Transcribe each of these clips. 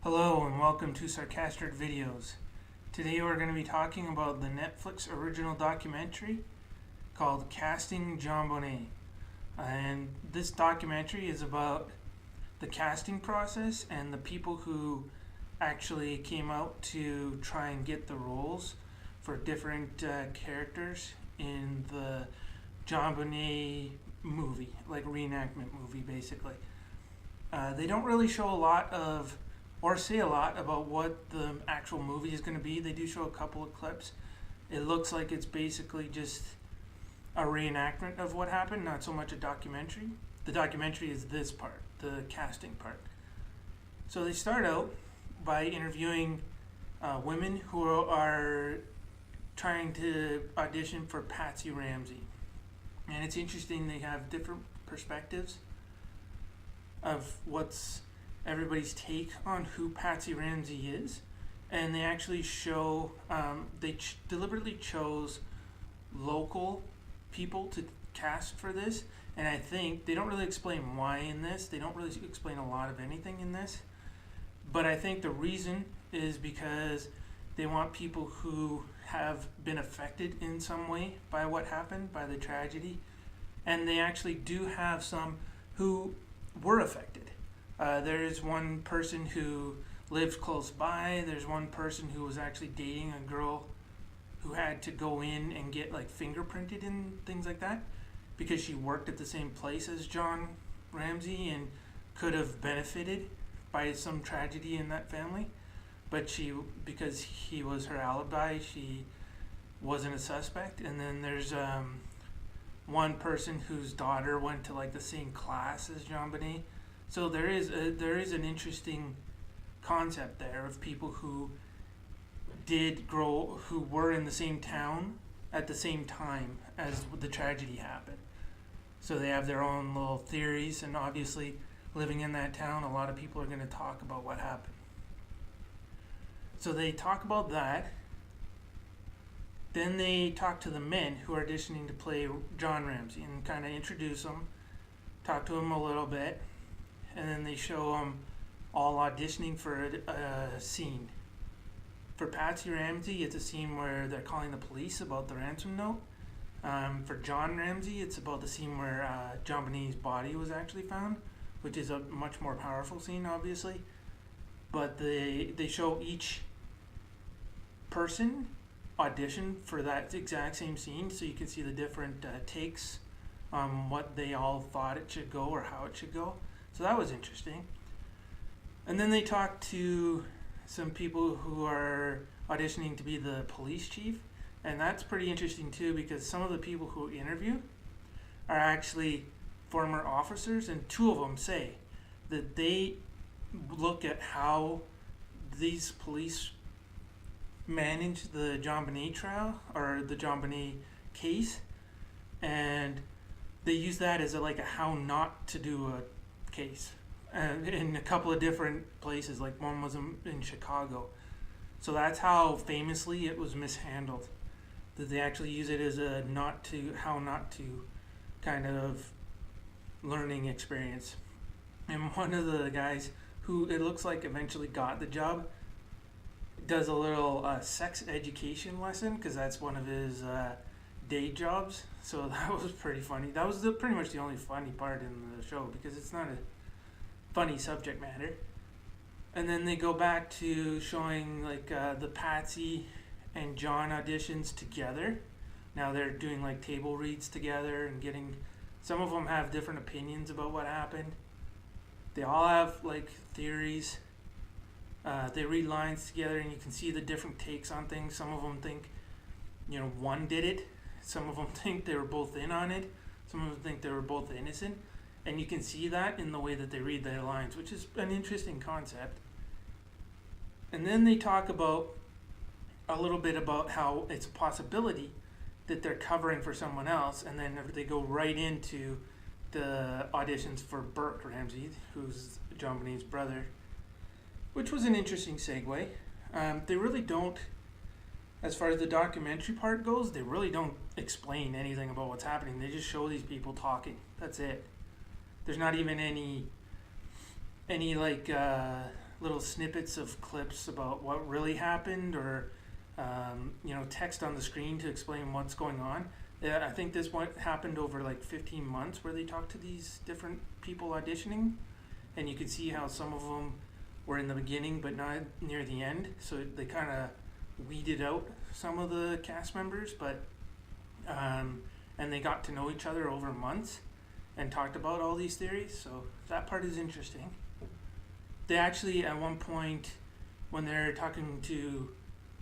Hello and welcome to Sarcastic Videos. Today we're going to be talking about the Netflix original documentary called Casting JonBenet. And this documentary is about the casting process and the people who actually came out to try and get the roles for different characters in the JonBenet movie, like reenactment movie basically. They don't really show a lot of or say a lot about what the actual movie is going to be. They do show a couple of clips. It looks like it's basically just a reenactment of what happened, not so much a documentary. The documentary is this part, the casting part. So they start out by interviewing women who are trying to audition for Patsy Ramsey. And it's interesting, they have different perspectives of what's everybody's take on who Patsy Ramsey is, and they actually show they deliberately chose local people to cast for this, and I think they don't really explain why in this. They don't really explain a lot of anything in this, but I think the reason is because they want people who have been affected in some way by what happened, by the tragedy, and they actually do have some who were affected. There's one person who lived close by. There's one person who was actually dating a girl who had to go in and get like fingerprinted and things like that because she worked at the same place as John Ramsey and could have benefited by some tragedy in that family. But because he was her alibi, she wasn't a suspect. And then there's one person whose daughter went to like the same class as JonBenet. So there is an interesting concept there of people who who were in the same town at the same time as the tragedy happened. So they have their own little theories, and obviously living in that town, a lot of people are going to talk about what happened. So they talk about that. Then they talk to the men who are auditioning to play John Ramsey and kind of introduce them, talk to them a little bit. And then they show them all auditioning for a scene. For Patsy Ramsey, it's a scene where they're calling the police about the ransom note. For John Ramsey, it's about the scene where JonBenet's body was actually found, which is a much more powerful scene, obviously. But they show each person audition for that exact same scene, so you can see the different takes on what they all thought it should go or how it should go. So that was interesting. And then they talked to some people who are auditioning to be the police chief. And that's pretty interesting too, because some of the people who interview are actually former officers, and two of them say that they look at how these police managed the JonBenet trial or the JonBenet case, and they use that as a how not to do a case in a couple of different places, like one was in Chicago. So that's how famously it was mishandled, that they actually use it as a how not to kind of learning experience. And one of the guys who it looks like eventually got the job does a little sex education lesson, because that's one of his day jobs. So that was pretty funny. That was pretty much the only funny part in the show, because it's not a funny subject matter. And then they go back to showing the Patsy and John auditions together. Now they're doing table reads together and some of them have different opinions about what happened. They all have theories. They read lines together and you can see the different takes on things. Some of them think one did it. Some of them think they were both in on it. Some of them think they were both innocent. And you can see that in the way that they read their lines, which is an interesting concept. And then they talk about a little bit about how it's a possibility that they're covering for someone else, and then they go right into the auditions for Burke Ramsey, who's JonBenet's brother, which was an interesting segue. They really don't, as far as the documentary part goes, they really don't explain anything about what's happening. They just show these people talking. That's it. There's not even any little snippets of clips about what really happened, or text on the screen to explain what's going on. Yeah, I think this one happened over like 15 months where they talked to these different people auditioning, and you could see how some of them were in the beginning but not near the end. So they kind of weeded out some of the cast members, but and they got to know each other over months and talked about all these theories. So that part is interesting. They actually, at one point, when they're talking to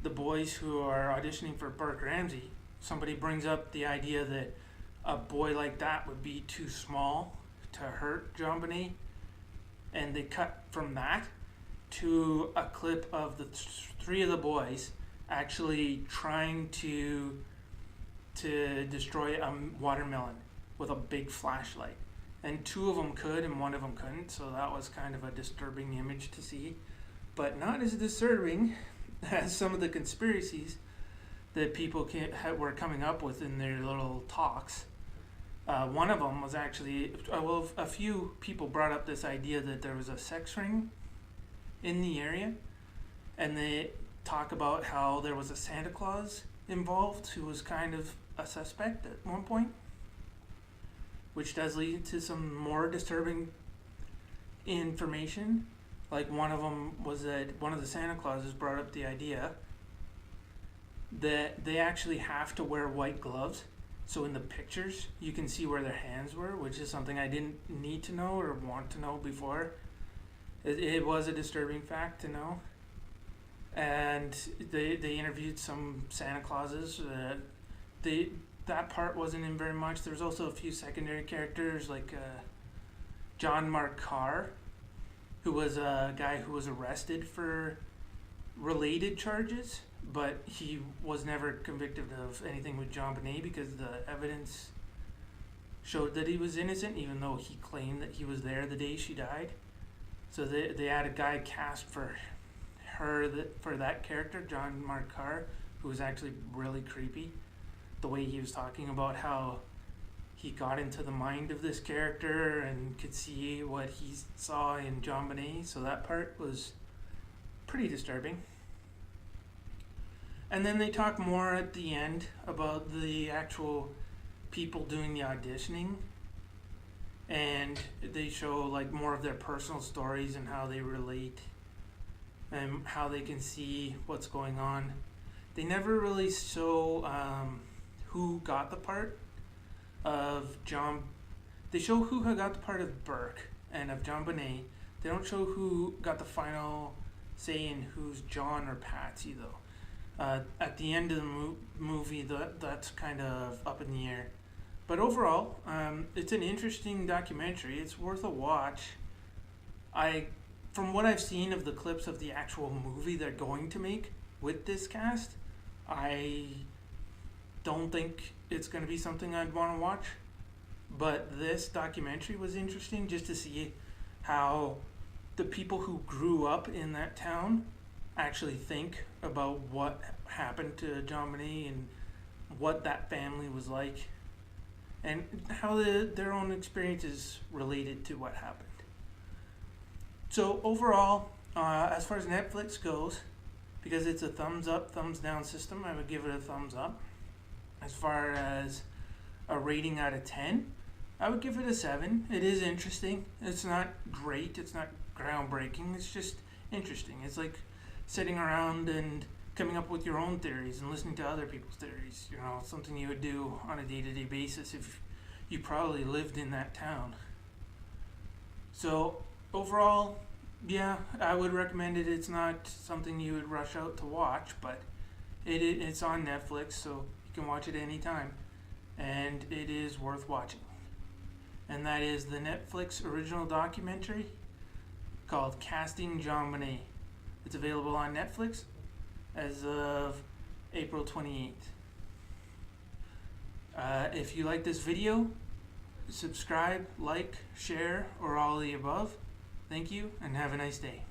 the boys who are auditioning for Burke Ramsey, somebody brings up the idea that a boy like that would be too small to hurt JonBenet, and they cut from that to a clip of the three of the boys actually trying to destroy a watermelon with a big flashlight, and two of them could and one of them couldn't, so that was kind of a disturbing image to see, but not as disturbing as some of the conspiracies that people were coming up with in their little talks. One of them was actually, a few people brought up this idea that there was a sex ring in the area, and they talk about how there was a Santa Claus involved who was kind of a suspect at one point, which does lead to some more disturbing information. Like one of them was that one of the Santa Clauses brought up the idea that they actually have to wear white gloves, so in the pictures you can see where their hands were, which is something I didn't need to know or want to know before. It was a disturbing fact to know. And they interviewed some Santa Clauses. That part wasn't in very much. There was also a few secondary characters like John Mark Carr, who was a guy who was arrested for related charges, but he was never convicted of anything with JonBenet because the evidence showed that he was innocent, even though he claimed that he was there the day she died. So they had a guy cast for that character, John Mark Carr, who was actually really creepy. The way he was talking about how he got into the mind of this character and could see what he saw in JonBenet, so that part was pretty disturbing. And then they talk more at the end about the actual people doing the auditioning, and they show like more of their personal stories and how they relate and how they can see what's going on. They never really show who got the part of John. They show who got the part of Burke and of JonBenet. They don't show who got the final say in who's John or Patsy though. At the end of the movie, that's kind of up in the air. But overall, it's an interesting documentary. It's worth a watch. From what I've seen of the clips of the actual movie they're going to make with this cast, I don't think it's going to be something I'd want to watch. But this documentary was interesting just to see how the people who grew up in that town actually think about what happened to JonBenet and what that family was like, and how their own experiences related to what happened. So overall, as far as Netflix goes, because it's a thumbs up, thumbs down system, I would give it a thumbs up. As far as a rating out of 10, I would give it a 7. It is interesting. It's not great. It's not groundbreaking. It's just interesting. It's like sitting around and coming up with your own theories and listening to other people's theories. You know, something you would do on a day-to-day basis if you probably lived in that town. So overall, yeah, I would recommend it. It's not something you would rush out to watch, but it's on Netflix, so you can watch it anytime, and it is worth watching. And that is the Netflix original documentary called Casting JonBenet. It's available on Netflix as of April 28th. If you like this video, subscribe, like, share, or all of the above. Thank you, and have a nice day.